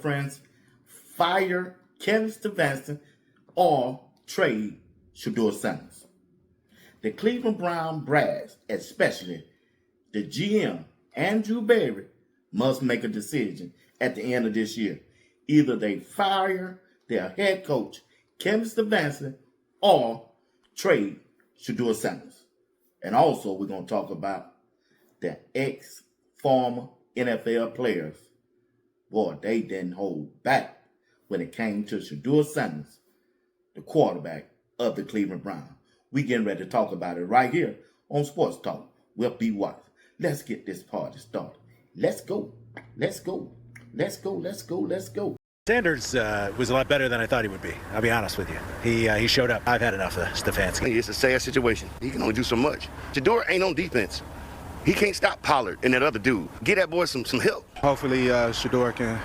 friends, fire Kevin Stefanski or trade Shedeur Sanders. The Cleveland Brown brass, especially the GM, Andrew Berry, must make a decision at the end of this year. Either they fire their head coach, Kevin Stefanski, or trade Shedeur Sanders. And also, we're going to talk about the ex-former NFL players. Boy, they didn't hold back when it came to Shedeur Sanders, the quarterback of the Cleveland Browns. We getting ready to talk about it right here on Sports Talk with B-Watts. Let's get this party started. Let's go. Let's go. Let's go. Let's go. Let's go. Sanders was a lot better than I thought he would be. I'll be honest with you. He showed up. I've had enough of Stefanski. It's a sad situation. He can only do so much. Shedeur ain't on defense. He can't stop Pollard and that other dude. Get that boy some help. Hopefully Shedeur can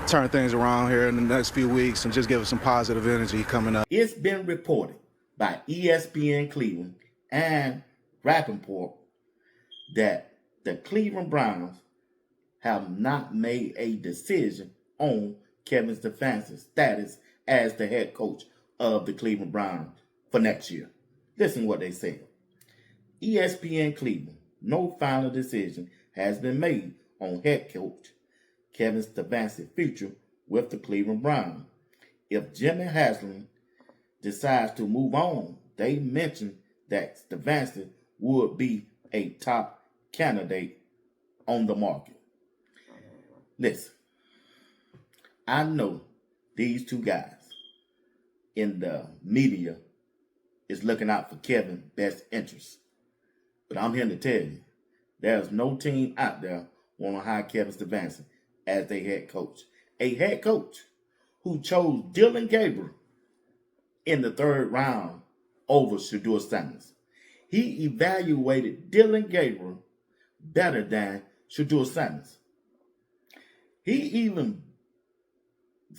turn things around here in the next few weeks and just give us some positive energy coming up. It's been reported by ESPN Cleveland and Rappaport that the Cleveland Browns have not made a decision on Kevin Stefanski's status as the head coach of the Cleveland Browns for next year. Listen what they said. ESPN Cleveland, no final decision has been made on head coach Kevin Stefanski's future with the Cleveland Browns. If Jimmy Haslam decides to move on, they mentioned that Stefanski would be a top candidate on the market. Listen, I know these two guys in the media is looking out for Kevin's best interests. But I'm here to tell you, there's no team out there want to hire Kevin Stefanski as their head coach. A head coach who chose Dylan Gabriel in the third round over Shedeur Sanders. He evaluated Dylan Gabriel better than Shedeur Sanders. He even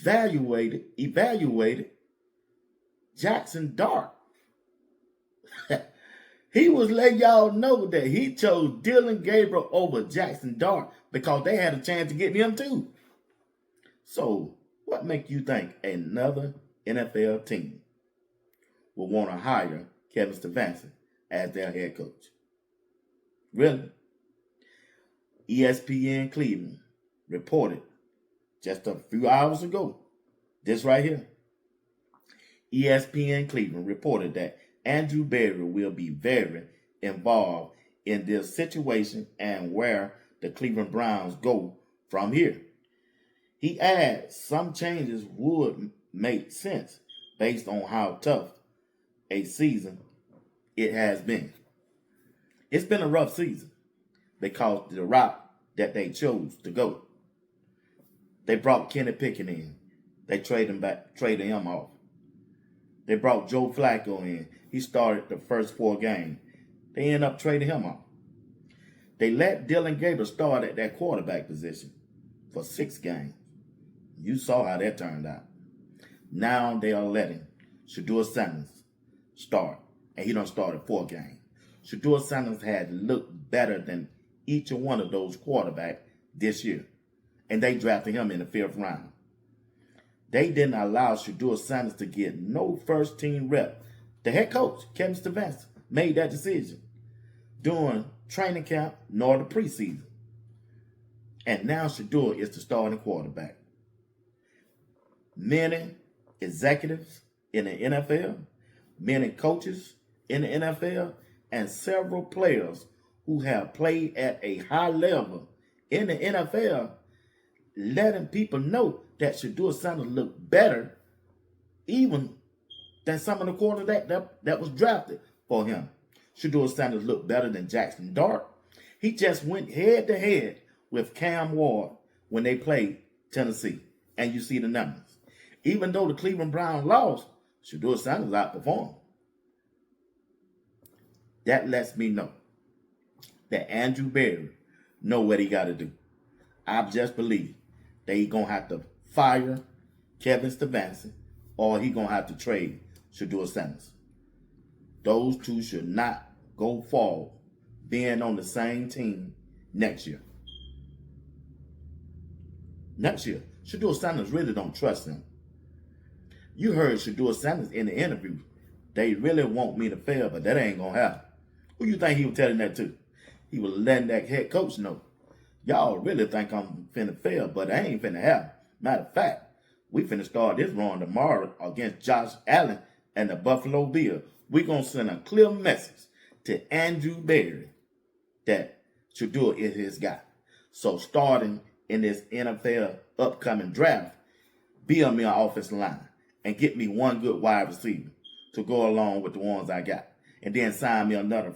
evaluated Jackson Dart. He was letting y'all know that he chose Dylan Gabriel over Jackson Dart because they had a chance to get him too. So, what makes you think another NFL team will want to hire Kevin Stefanski as their head coach? Really? ESPN Cleveland reported just a few hours ago, this right here. ESPN Cleveland reported that Andrew Berry will be very involved in this situation and where the Cleveland Browns go from here. He adds some changes would make sense based on how tough a season it has been. It's been a rough season because the route that they chose to go. They brought Kenny Pickett in. They traded him off. They brought Joe Flacco in. He started the first 4 games. They ended up trading him off. They let Dylan Gabriel start at that quarterback position for 6 games. You saw how that turned out. Now they are letting Shedeur Sanders start, and he done started 4 games. Shedeur Sanders had looked better than each one of those quarterbacks this year, and they drafted him in the 5th round. They didn't allow Shedeur Sanders to get no first-team rep. The head coach, Kevin Stefanski, made that decision during training camp nor the preseason. And now Shedeur is the starting quarterback. Many executives in the NFL, many coaches in the NFL, and several players who have played at a high level in the NFL letting people know that Shedeur Sanders looked better even than some of the quarterbacks that was drafted for him. Shedeur Sanders looked better than Jackson Dart. He just went head-to-head with Cam Ward when they played Tennessee. And you see the numbers. Even though the Cleveland Browns lost, Shedeur Sanders outperformed. That lets me know that Andrew Berry know what he got to do. I just believe that he's going to have to fire Kevin Stefanski or he's going to have to trade Shedeur Sanders. Those two should not go forward being on the same team next year. Next year, Shedeur Sanders really don't trust him. You heard Shedeur Sanders in the interview. They really want me to fail, but that ain't going to happen. Who you think he was telling that to? He was letting that head coach know. Y'all really think I'm finna fail, but I ain't finna happen. Matter of fact, we finna start this run tomorrow against Josh Allen and the Buffalo Bills. We gonna send a clear message to Andrew Berry that Shedeur is his guy. So starting in this NFL upcoming draft, build me an offensive line and get me one good wide receiver to go along with the ones I got. And then sign me another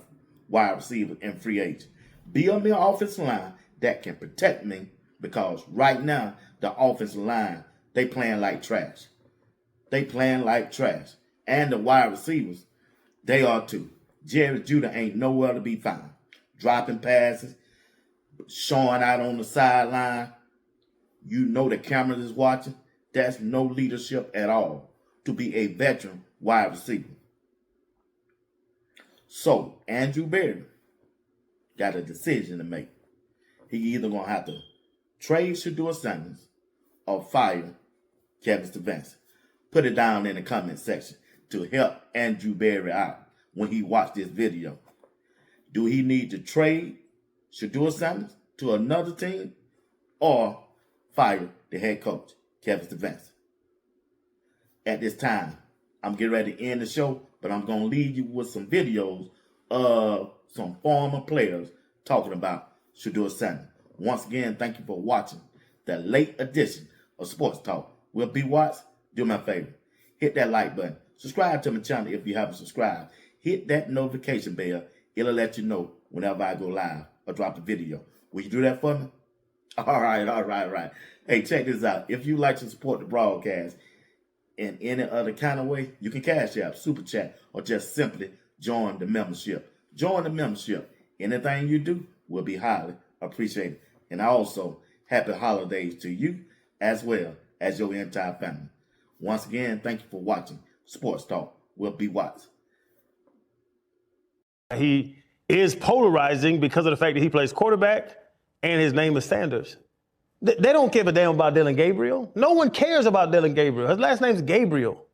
wide receiver in free agent. Build me an offensive line that can protect me, because right now, the offensive line, they playing like trash. They playing like trash. And the wide receivers, they are too. Jerry Judah ain't nowhere to be found. Dropping passes, showing out on the sideline. You know the cameras is watching. That's no leadership at all to be a veteran wide receiver. So, Andrew Berry got a decision to make. He either going to have to trade Shedeur Sanders or fire Kevin Stefanski. Put it down in the comment section to help Andrew Berry out when he watched this video. Do he need to trade Shedeur Sanders to another team or fire the head coach, Kevin Stefanski? At this time, I'm getting ready to end the show, but I'm going to leave you with some videos of some former players talking about Shedeur Sanders. Once again, thank you for watching the late edition of Sports Talk with B. Watts. Do me a favor. Hit that like button. Subscribe to my channel if you haven't subscribed. Hit that notification bell. It'll let you know whenever I go live or drop a video. Will you do that for me? All right. Hey, check this out. If you like to support the broadcast in any other kind of way, you can cash out, super chat, or just simply join the membership. Join the membership. Anything you do will be highly appreciated. And also, happy holidays to you as well as your entire family. Once again, thank you for watching Sports Talk with B. Watts. He is polarizing because of the fact that he plays quarterback and his name is Sanders. They don't give a damn about Dylan Gabriel. No one cares about Dylan Gabriel. His last name's Gabriel.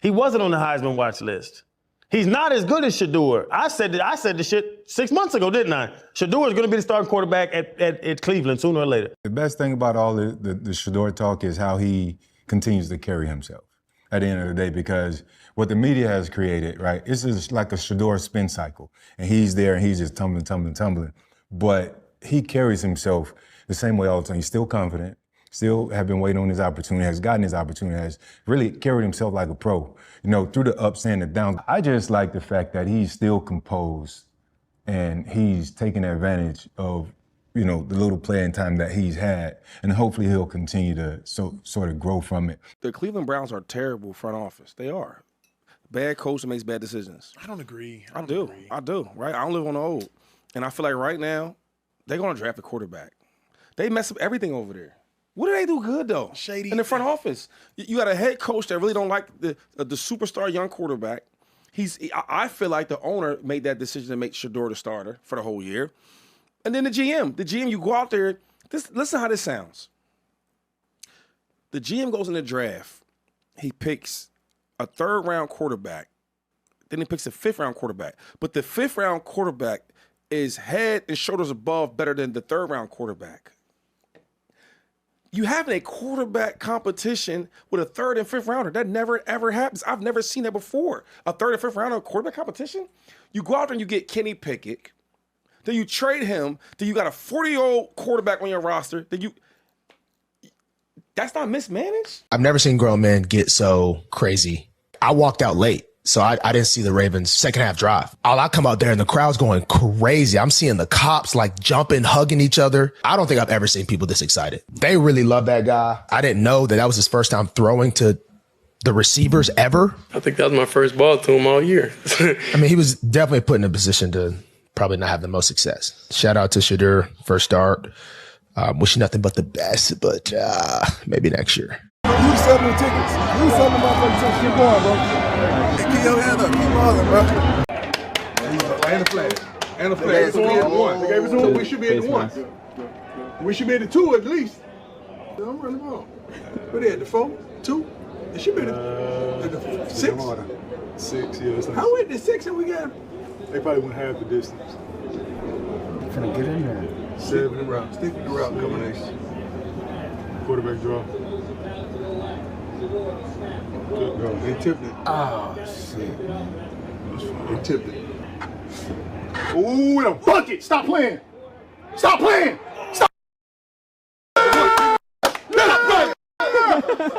He wasn't on the Heisman watch list. He's not as good as Shedeur. I said the shit 6 months ago, didn't I? Shedeur is going to be the starting quarterback at Cleveland sooner or later. The best thing about all the Shedeur talk is how he continues to carry himself at the end of the day, because what the media has created, right, it's just like a Shedeur spin cycle. And he's there and he's just tumbling. But he carries himself the same way all the time. He's still confident, still have been waiting on his opportunity, has gotten his opportunity, has really carried himself like a pro, through the ups and the downs. I just like the fact that he's still composed and he's taking advantage of, the little playing time that he's had, and hopefully he'll continue to sort of grow from it. The Cleveland Browns are terrible front office. They are. Bad coach that makes bad decisions. I don't agree. I do, right? I don't live on the old. And I feel like right now, they're going to draft a quarterback. They mess up everything over there. What do they do good, though? Shady. In the front office. You got a head coach that really don't like the superstar young quarterback. I feel like the owner made that decision to make Shedeur the starter for the whole year. And then the GM, you go out there. Listen how this sounds. The GM goes in the draft. He picks a third-round quarterback. Then he picks a fifth-round quarterback. But the fifth-round quarterback is head and shoulders above better than the third-round quarterback. You having a quarterback competition with a third and fifth rounder. That never, ever happens. I've never seen that before. A third and fifth rounder quarterback competition? You go out there and you get Kenny Pickett. Then you trade him. Then you got a 40-year-old quarterback on your roster. That's not mismanaged? I've never seen grown men get so crazy. I walked out late, so I didn't see the Ravens' second half drive. I come out there and the crowd's going crazy. I'm seeing the cops like jumping, hugging each other. I don't think I've ever seen people this excited. They really love that guy. I didn't know that was his first time throwing to the receivers ever. I think that was my first ball to him all year. I mean, he was definitely put in a position to probably not have the most success. Shout out to Shedeur, first start. Wish you nothing but the best, but maybe next year. You selling the tickets. You selling the motherfuckers. Keep going, bro. Hey, keep your hand up. Keep balling, bro. And a flag. And a flag. So we at one. So we should be at the one. We should be at the two at least. I'm running the ball. What they at, the 4, 2? It should be the 6. 6, yeah. How went the 6 and we got? They probably went half the distance. Finna get in there. 7 route. Stick with the route combination. Quarterback draw. Good go. They tipped it. Oh, shit. They tipped it. Ooh, in a bucket! Stop playing! Stop playing! Stop!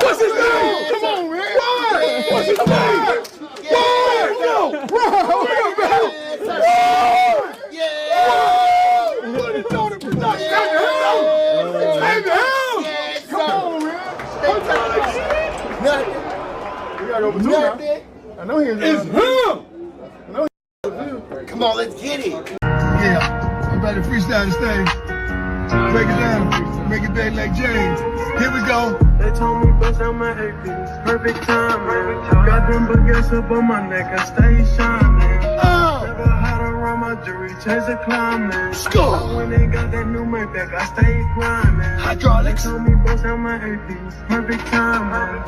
What's his name? Come on, man! Why? What's his name? Why? No! Why? Put it on the production! Save the hell! Come on, man! Nothing. We gotta go for 2 now. I know he is. It's him! Come on, let's get it. Yeah, I'm about to freestyle this thing. Break it down, make it big like James. Here we go. They told me bust out my APs, perfect time, man. Got them baguettes up on my neck, I stay shining. Never had around my jewelry, chase the climbing. When they got that new Maybach, I stay grinding. Hydraulics. They told me bust out my APs, perfect time, man.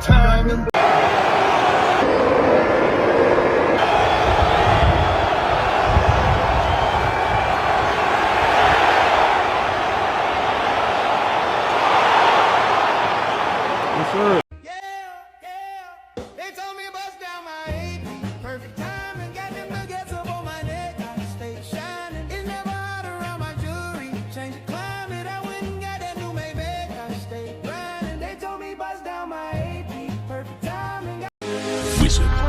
They told me bust down my AP, perfect time, and got them baguettes up on my neck. I stay shining. It's never hot around my jewelry. Change the climate. I went and got that new Maybach. I stay grinding. They told me bust down my AP, perfect time, and got. Wizard.